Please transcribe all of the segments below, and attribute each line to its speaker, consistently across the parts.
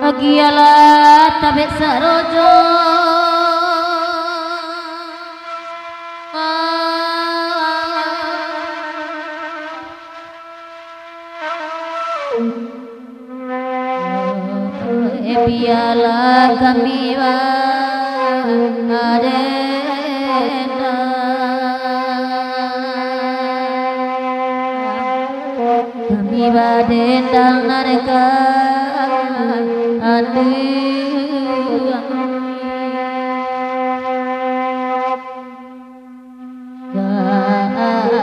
Speaker 1: Agiala tabe sarojo ebiala kamiwa adena kamiwa dendang nareka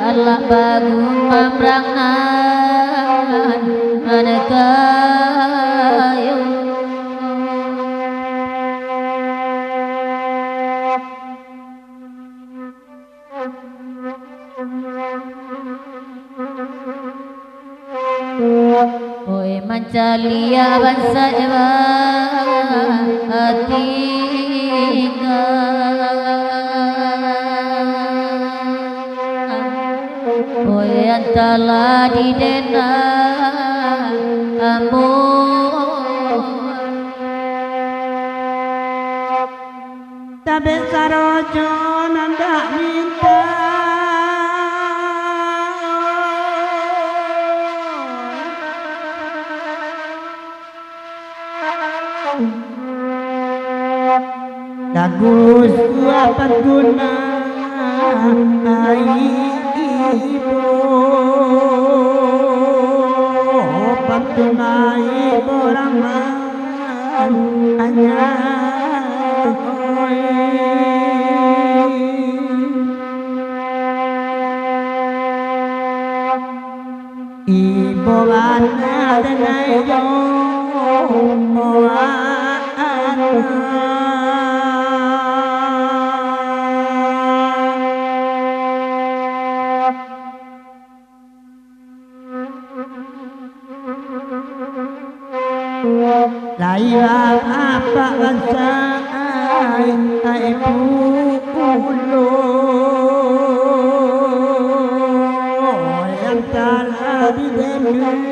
Speaker 1: galak bagu pamrangan manekayo oi mancalia bangsa ewa atinga oi antala di dena ambo
Speaker 2: tabe sarojo nanda minta Dagus apa guna ibu patunai orang hanya ibu anak dan yo Laiwa apa bangsa ibu ulo yang telah didenu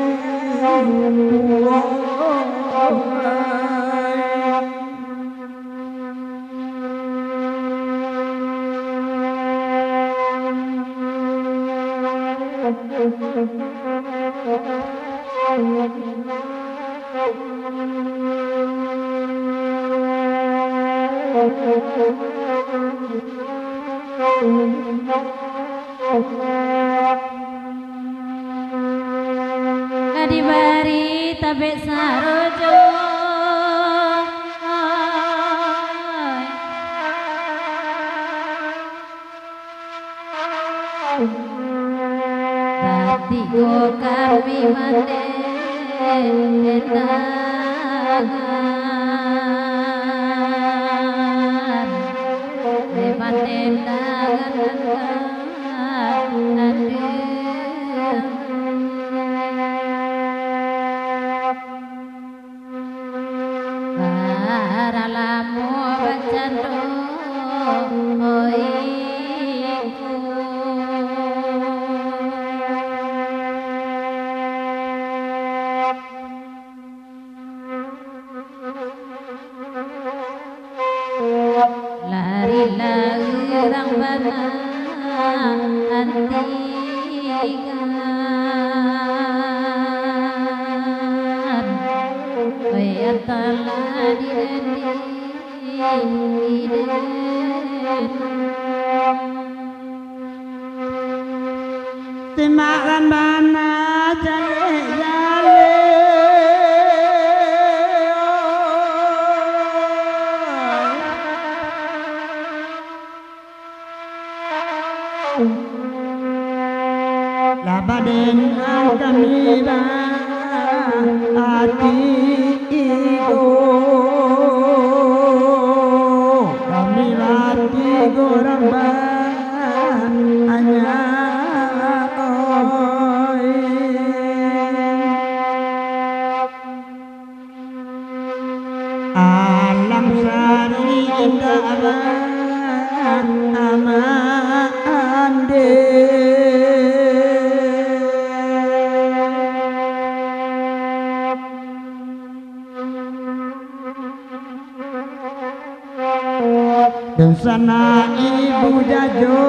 Speaker 1: adibari tabe sarojo Bati go kami mande endangan mande endangan Baralamu bacando oiku lari-lari orang bana antikan bayatala direni
Speaker 2: Semakan mana jale labaden kami ba ati igo kami lati gorang ba anya oi Imam Sari Indara Amande dan sana ibu jajo